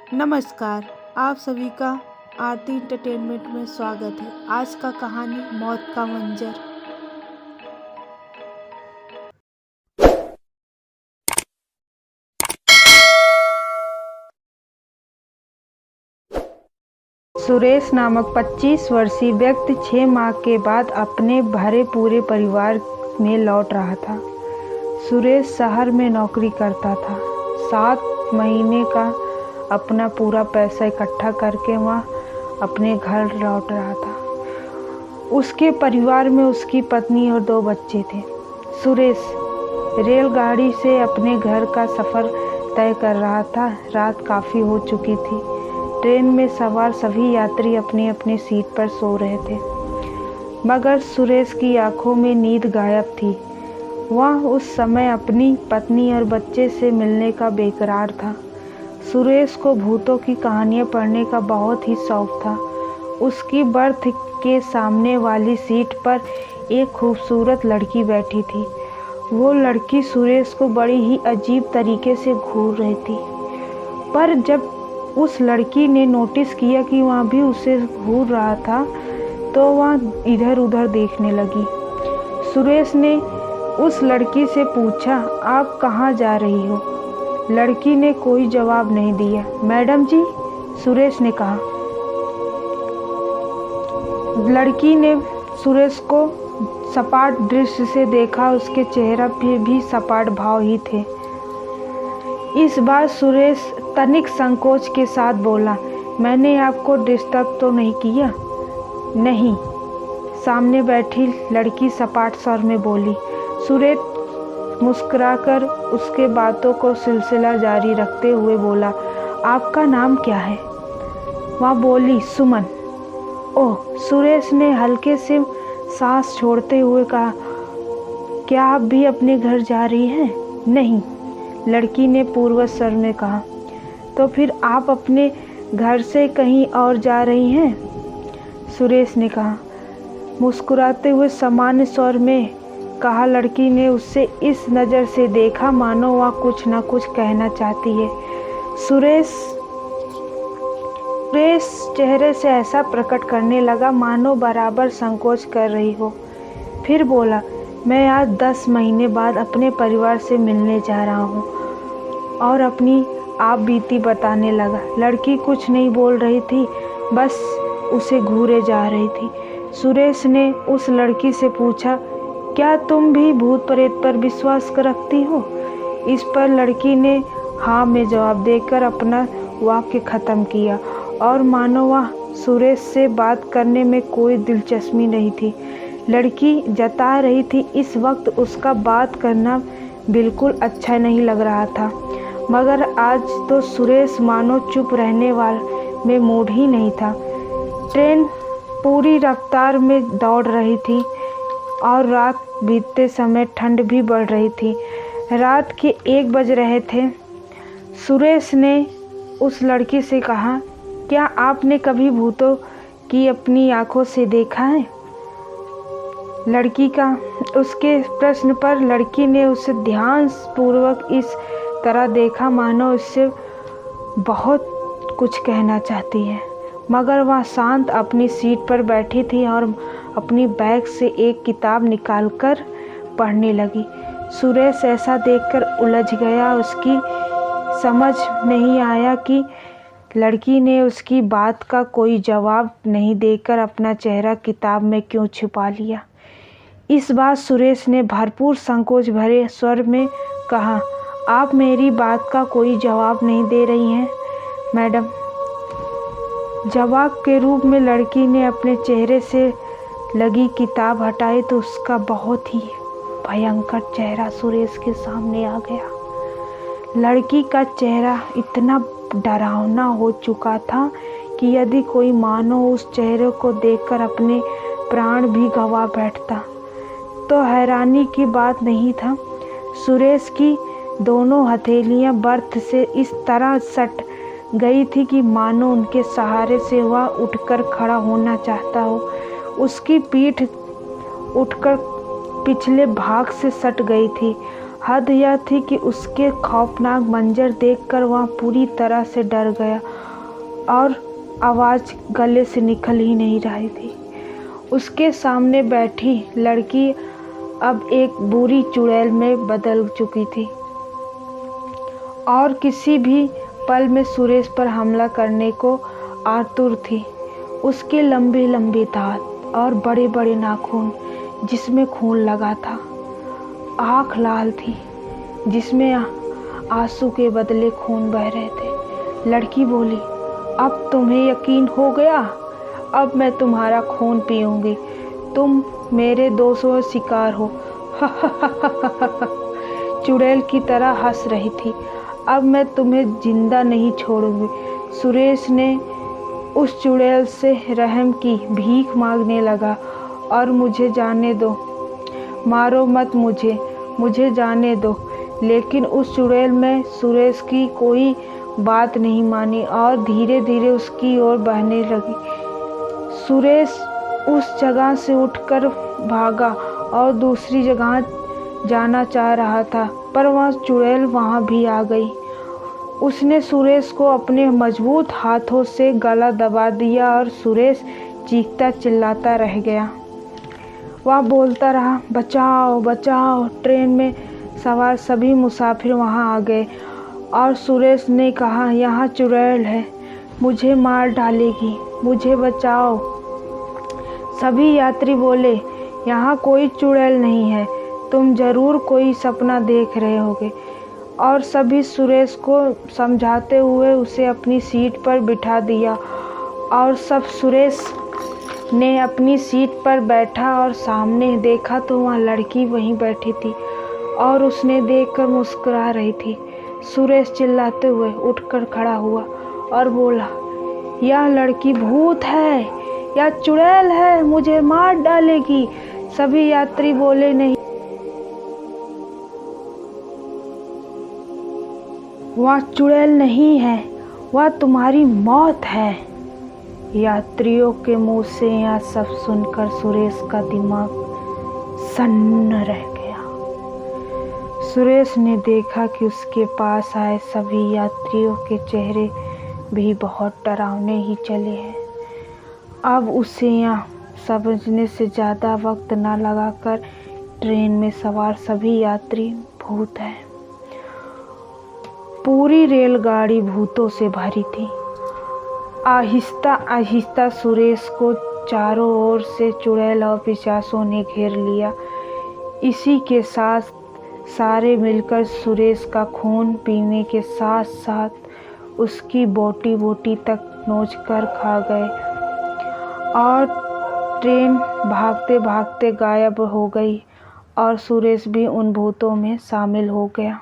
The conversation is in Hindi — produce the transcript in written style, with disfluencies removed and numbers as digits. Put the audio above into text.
नमस्कार। आप सभी का आरती एंटरटेनमेंट में स्वागत है। आज का कहानी मौत का मंजर। सुरेश नामक 25 वर्षीय व्यक्ति 6 माह के बाद अपने भरे पूरे परिवार में लौट रहा था। सुरेश शहर में नौकरी करता था। 7 महीने का अपना पूरा पैसा इकट्ठा करके वह अपने घर लौट रहा था। उसके परिवार में उसकी पत्नी और 2 बच्चे थे। सुरेश रेलगाड़ी से अपने घर का सफ़र तय कर रहा था। रात काफ़ी हो चुकी थी। ट्रेन में सवार सभी यात्री अपनी अपनी सीट पर सो रहे थे, मगर सुरेश की आंखों में नींद गायब थी। वह उस समय अपनी पत्नी और बच्चे से मिलने का बेकरार था। सुरेश को भूतों की कहानियाँ पढ़ने का बहुत ही शौक था। उसकी बर्थ के सामने वाली सीट पर एक खूबसूरत लड़की बैठी थी। वो लड़की सुरेश को बड़ी ही अजीब तरीके से घूर रही थी, पर जब उस लड़की ने नोटिस किया कि वह भी उसे घूर रहा था, तो वह इधर उधर देखने लगी। सुरेश ने उस लड़की से पूछा, आप कहाँ जा रही हो? लड़की ने कोई जवाब नहीं दिया। मैडम जी, सुरेश ने कहा। लड़की ने सुरेश को सपाट दृष्टि से देखा। उसके चेहरे पे भी सपाट भाव ही थे। इस बार सुरेश तनिक संकोच के साथ बोला, मैंने आपको डिस्टर्ब तो नहीं किया? नहीं, सामने बैठी लड़की सपाट स्वर में बोली। सुरेश मुस्कुराकर उसके बातों को सिलसिला जारी रखते हुए बोला, आपका नाम क्या है? वह बोली, सुमन। ओह, सुरेश ने हल्के से सांस छोड़ते हुए कहा, क्या आप भी अपने घर जा रही हैं? नहीं, लड़की ने पूर्वज स्वर में कहा। तो फिर आप अपने घर से कहीं और जा रही हैं? सुरेश ने कहा। मुस्कुराते हुए सामान्य स्वर में कहा। लड़की ने उससे इस नज़र से देखा मानो वह कुछ न कुछ कहना चाहती है। सुरेश चेहरे से ऐसा प्रकट करने लगा मानो बराबर संकोच कर रही हो। फिर बोला, मैं आज 10 महीने बाद अपने परिवार से मिलने जा रहा हूँ, और अपनी आप बीती बताने लगा। लड़की कुछ नहीं बोल रही थी, बस उसे घूरे जा रही थी। सुरेश ने उस लड़की से पूछा, क्या तुम भी भूत प्रेत पर विश्वास रखती हो? इस पर लड़की ने हाँ में जवाब देकर अपना वाक्य ख़त्म किया, और मानो वह सुरेश से बात करने में कोई दिलचस्पी नहीं थी। लड़की जता रही थी इस वक्त उसका बात करना बिल्कुल अच्छा नहीं लग रहा था, मगर आज तो सुरेश मानो चुप रहने में मूड ही नहीं था। ट्रेन पूरी रफ्तार में दौड़ रही थी और रात बीतते समय ठंड भी बढ़ रही थी। रात के 1 बज रहे थे। सुरेश ने उस लड़की से कहा, क्या आपने कभी भूतों की अपनी आंखों से देखा है? लड़की का उसके प्रश्न पर लड़की ने उसे ध्यानपूर्वक इस तरह देखा मानो उससे बहुत कुछ कहना चाहती है, मगर वह शांत अपनी सीट पर बैठी थी और अपनी बैग से एक किताब निकालकर पढ़ने लगी। सुरेश ऐसा देखकर उलझ गया। उसकी समझ नहीं आया कि लड़की ने उसकी बात का कोई जवाब नहीं देकर अपना चेहरा किताब में क्यों छुपा लिया। इस बार सुरेश ने भरपूर संकोच भरे स्वर में कहा, आप मेरी बात का कोई जवाब नहीं दे रही हैं मैडम। जवाब के रूप में लड़की ने अपने चेहरे से लगी किताब हटाई तो उसका बहुत ही भयंकर चेहरा सुरेश के सामने आ गया। लड़की का चेहरा इतना डरावना हो चुका था कि यदि कोई मानो उस चेहरे को देखकर अपने प्राण भी गंवा बैठता तो हैरानी की बात नहीं था। सुरेश की दोनों हथेलियां बर्थ से इस तरह सट गई थी कि मानो उनके सहारे से वह उठकर खड़ा होना चाहता हो। उसकी पीठ उठकर पिछले भाग से सट गई थी। हद यह थी कि उसके खौफनाक मंजर देखकर वह पूरी तरह से डर गया और आवाज़ गले से निकल ही नहीं रही थी। उसके सामने बैठी लड़की अब एक बुरी चुड़ैल में बदल चुकी थी और किसी भी पल में सुरेश पर हमला करने को आतुर थी। उसके लंबे लंबे दांत और बड़े बड़े नाखून जिसमें खून लगा था, आँख लाल थी जिसमें आंसू के बदले खून बह रहे थे। लड़की बोली, अब तुम्हें यकीन हो गया? अब मैं तुम्हारा खून पीऊंगी। तुम मेरे दोषों शिकार हो। चुड़ैल की तरह हंस रही थी। अब मैं तुम्हें जिंदा नहीं छोड़ूंगी। सुरेश ने उस चुड़ैल से रहम की भीख मांगने लगा और मुझे जाने दो, मारो मत मुझे जाने दो। लेकिन उस चुड़ैल में सुरेश की कोई बात नहीं मानी और धीरे धीरे उसकी ओर बहने लगी। सुरेश उस जगह से उठकर भागा और दूसरी जगह जाना चाह रहा था, पर वह चुड़ैल वहां भी आ गई। उसने सुरेश को अपने मजबूत हाथों से गला दबा दिया और सुरेश चीखता चिल्लाता रह गया। वह बोलता रहा, बचाओ बचाओ। ट्रेन में सवार सभी मुसाफिर वहां आ गए और सुरेश ने कहा, यहाँ चुड़ैल है, मुझे मार डालेगी, मुझे बचाओ। सभी यात्री बोले, यहाँ कोई चुड़ैल नहीं है, तुम जरूर कोई सपना देख रहे होगे। और सभी सुरेश को समझाते हुए उसे अपनी सीट पर बिठा दिया और सब सुरेश ने अपनी सीट पर बैठा और सामने देखा तो वह लड़की वहीं बैठी थी और उसने देखकर मुस्कुरा रही थी। सुरेश चिल्लाते हुए उठकर खड़ा हुआ और बोला, यह लड़की भूत है, यह चुड़ैल है, मुझे मार डालेगी। सभी यात्री बोले, नहीं, वह चुड़ैल नहीं है, वह तुम्हारी मौत है। यात्रियों के मुंह से यह सब सुनकर सुरेश का दिमाग सन्न रह गया। सुरेश ने देखा कि उसके पास आए सभी यात्रियों के चेहरे भी बहुत डरावने ही चले हैं। अब उसे यह समझने से ज़्यादा वक्त न लगाकर ट्रेन में सवार सभी यात्री भूत हैं। पूरी रेलगाड़ी भूतों से भरी थी। आहिस्ता आहिस्ता सुरेश को चारों ओर से चुड़ैल और पिशाचों ने घेर लिया। इसी के साथ सारे मिलकर सुरेश का खून पीने के साथ साथ उसकी बोटी बोटी तक नोच कर खा गए और ट्रेन भागते भागते गायब हो गई और सुरेश भी उन भूतों में शामिल हो गया।